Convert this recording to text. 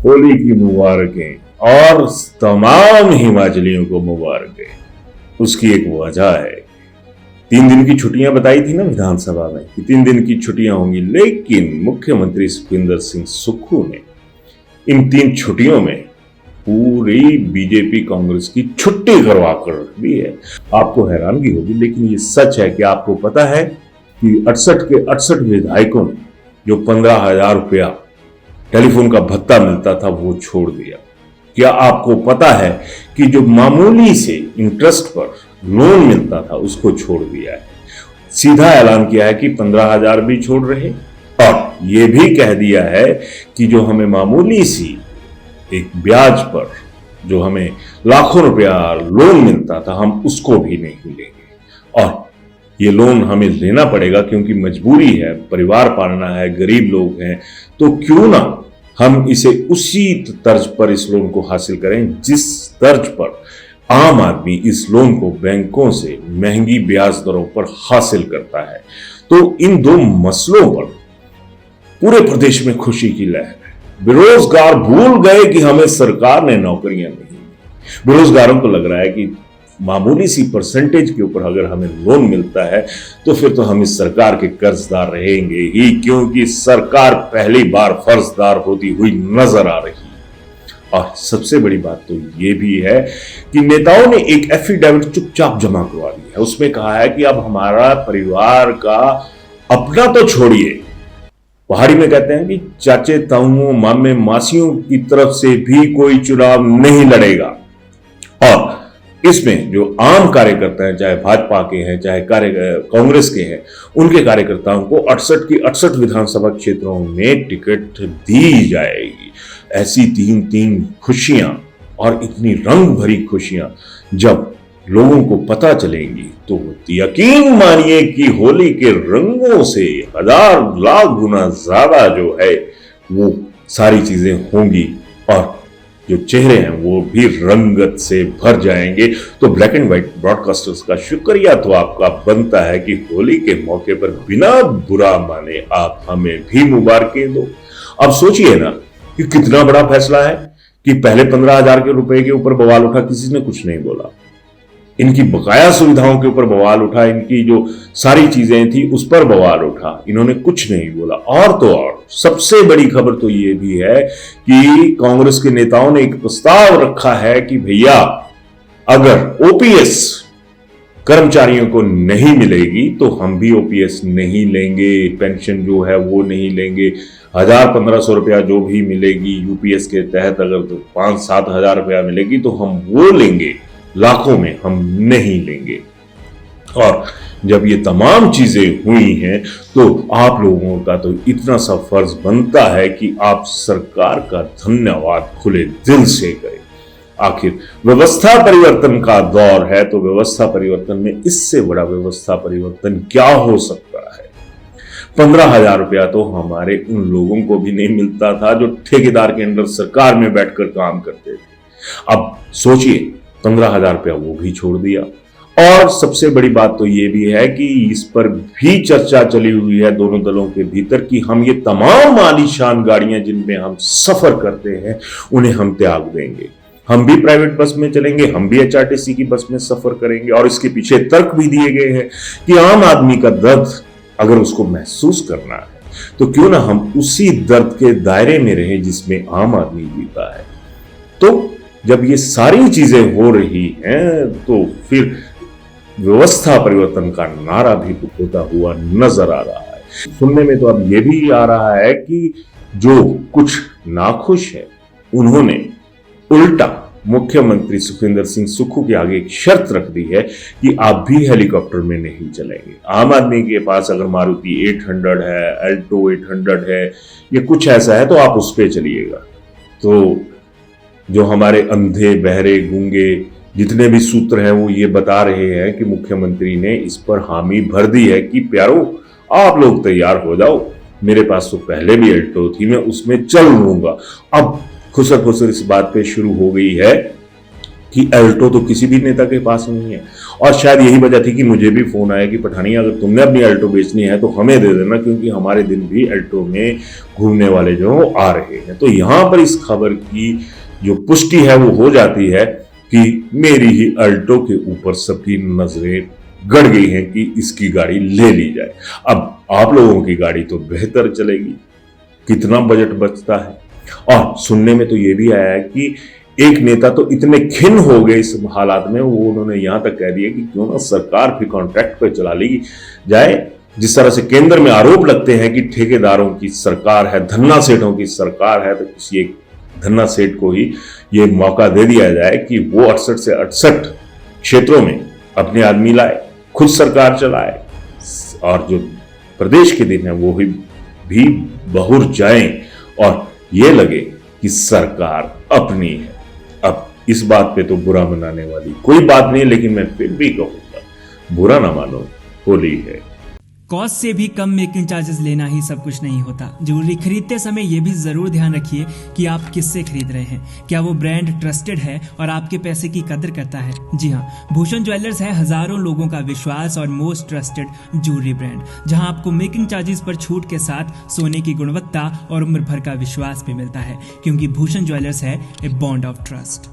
होली की मुबारकें और तमाम हिमाचलियों को मुबारकें। उसकी एक वजह है, 3 दिन की छुट्टियां बताई थी ना विधानसभा में कि 3 दिन की छुट्टियां होंगी, लेकिन मुख्यमंत्री सुखविंदर सिंह सुक्खू ने इन 3 छुट्टियों में पूरी बीजेपी कांग्रेस की छुट्टी करवा कर रख दी है। आपको हैरानगी होगी, लेकिन ये सच है कि आपको पता है कि 68 के 68 विधायकों ने जो 15,000 रुपया टेलीफोन का भत्ता मिलता था वो छोड़ दिया। क्या आपको पता है कि जो मामूली से इंटरेस्ट पर लोन मिलता था उसको छोड़ दिया है। सीधा ऐलान किया है कि 15,000 भी छोड़ रहे, और ये भी कह दिया है कि जो हमें मामूली सी एक ब्याज पर जो हमें लाखों रुपया लोन मिलता था हम उसको भी नहीं लेंगे। और ये लोन हमें लेना पड़ेगा क्योंकि मजबूरी है, परिवार पालना है, गरीब लोग हैं, तो क्यों ना हम इसे उसी तर्ज पर इस लोन को हासिल करें जिस तर्ज पर आम आदमी इस लोन को बैंकों से महंगी ब्याज दरों पर हासिल करता है। तो इन 2 मसलों पर पूरे प्रदेश में खुशी की लहर है। बेरोजगार भूल गए कि हमें सरकार ने नौकरियां नहीं दी। बेरोजगारों को लग रहा है कि मामूली सी परसेंटेज के ऊपर अगर हमें लोन मिलता है तो फिर तो हम इस सरकार के कर्जदार रहेंगे ही, क्योंकि सरकार पहली बार फर्जदार होती हुई नजर आ रही है। और सबसे बड़ी बात तो ये भी है कि नेताओं ने एक एफिडेविट चुपचाप जमा करवा दी है। उसमें कहा है कि अब हमारा परिवार का अपना तो छोड़िए, पहाड़ी में कहते हैं कि चाचे ताऊओं मामे मासियों की तरफ से भी कोई चुनाव नहीं लड़ेगा। और इसमें जो आम कार्यकर्ता हैं, चाहे भाजपा के हैं चाहे कांग्रेस के हैं, उनके कार्यकर्ताओं को 68 की 68 विधानसभा क्षेत्रों में टिकट दी जाएगी। ऐसी 3 खुशियां और इतनी रंग भरी खुशियां जब लोगों को पता चलेंगी तो यकीन मानिए कि होली के रंगों से 1000 लाख गुना ज्यादा जो है वो सारी चीजें होंगी और जो चेहरे हैं वो भी रंगत से भर जाएंगे। तो ब्लैक एंड व्हाइट ब्रॉडकास्टर्स का शुक्रिया तो आपका बनता है कि होली के मौके पर बिना बुरा माने आप हमें भी मुबारकें दो। अब सोचिए ना कि कितना बड़ा फैसला है कि पहले 15,000 के रुपए के ऊपर बवाल उठा, किसी ने कुछ नहीं बोला। इनकी बकाया सुविधाओं के ऊपर बवाल उठा, इनकी जो सारी चीजें थी उस पर बवाल उठा, इन्होंने कुछ नहीं बोला। और तो और सबसे बड़ी खबर तो ये भी है कि कांग्रेस के नेताओं ने एक प्रस्ताव रखा है कि भैया अगर ओपीएस कर्मचारियों को नहीं मिलेगी तो हम भी ओपीएस नहीं लेंगे, पेंशन जो है वो नहीं लेंगे। 1,000-1,500 रुपया जो भी मिलेगी यूपीएस के तहत, अगर तो 5-7 हजार रुपया मिलेगी तो हम वो लेंगे, लाखों में हम नहीं लेंगे। और जब ये तमाम चीजें हुई हैं तो आप लोगों का तो इतना सा फर्ज बनता है कि आप सरकार का धन्यवाद खुले दिल से करें। आखिर व्यवस्था परिवर्तन का दौर है, तो व्यवस्था परिवर्तन में इससे बड़ा व्यवस्था परिवर्तन क्या हो सकता है। 15,000 रुपया तो हमारे उन लोगों को भी नहीं मिलता था जो ठेकेदार के अंडर सरकार में बैठकर काम करते थे। अब सोचिए 15,000 रुपया वो भी छोड़ दिया। और सबसे बड़ी बात तो ये भी है कि इस पर भी चर्चा चली हुई है दोनों दलों के भीतर कि हम ये तमाम आलीशान गाड़ियां जिनमें हम सफर करते हैं उन्हें हम त्याग देंगे, हम भी प्राइवेट बस में चलेंगे, हम भी एचआरटीसी की बस में सफर करेंगे। और इसके पीछे तर्क भी दिए गए हैं कि आम आदमी का दर्द अगर उसको महसूस करना है तो क्यों ना हम उसी दर्द के दायरे में रहें जिसमें आम आदमी जीता है। तो जब ये सारी चीजें हो रही हैं तो फिर व्यवस्था परिवर्तन का नारा भी होता हुआ नजर आ रहा है। सुनने में तो अब ये भी आ रहा है कि जो कुछ नाखुश है उन्होंने उल्टा मुख्यमंत्री सुखविंदर सिंह सुक्खू के आगे एक शर्त रख दी है कि आप भी हेलीकॉप्टर में नहीं चलेंगे। आम आदमी के पास अगर मारुति 800 है, अल्टो 800 है, ये कुछ ऐसा है तो आप उस पर चलिएगा। तो जो हमारे अंधे बहरे गूंगे जितने भी सूत्र हैं वो ये बता रहे हैं कि मुख्यमंत्री ने इस पर हामी भर दी है कि प्यारो आप लोग तैयार हो जाओ, मेरे पास तो पहले भी अल्टो थी, मैं उसमें चल लूंगा। अब खुसर खुसर इस बात पे शुरू हो गई है कि अल्टो तो किसी भी नेता के पास नहीं है। और शायद यही वजह थी कि मुझे भी फोन आया कि पठानिया अगर तुमने अपनी अल्टो बेचनी है तो हमें दे देना, क्योंकि हमारे दिन भी अल्टो में घूमने वाले जो वो आ रहे हैं। तो यहां पर इस खबर की जो पुष्टि है वो हो जाती है कि मेरी ही अल्टो के ऊपर सबकी नजरें गड़ गई हैं कि इसकी गाड़ी ले ली जाए। अब आप लोगों की गाड़ी तो बेहतर चलेगी, कितना बजट बचता है। और सुनने में तो ये भी आया है कि एक नेता तो इतने खिन्न हो गए इस हालात में, वो उन्होंने यहां तक कह दिया कि क्यों ना सरकार फिर कॉन्ट्रैक्ट पे चला ली जाए। जिस तरह से केंद्र में आरोप लगते हैं कि ठेकेदारों की सरकार है, धन्ना सेठों की सरकार है, तो किसी एक धन्ना सेठ को ही ये मौका दे दिया जाए कि वो 68 से 68 क्षेत्रों में अपने आदमी लाए, खुद सरकार चलाए, और जो प्रदेश के दिन है वो भी बहुर जाएं और ये लगे कि सरकार अपनी है। अब इस बात पे तो बुरा मनाने वाली कोई बात नहीं, लेकिन मैं फिर भी कहूंगा, बुरा ना मानो, होली है। कॉस्ट से भी कम मेकिंग चार्जेस लेना ही सब कुछ नहीं होता। ज्वेलरी खरीदते समय ये भी जरूर ध्यान रखिए कि आप किससे खरीद रहे हैं, क्या वो ब्रांड ट्रस्टेड है और आपके पैसे की कदर करता है। जी हाँ, भूषण ज्वेलर्स है हजारों लोगों का विश्वास और मोस्ट ट्रस्टेड ज्वेलरी ब्रांड, जहां आपको मेकिंग चार्जेस पर छूट के साथ सोने की गुणवत्ता और उम्र भर का विश्वास भी मिलता है, क्योंकि भूषण ज्वेलर्स है ए बॉन्ड ऑफ ट्रस्ट।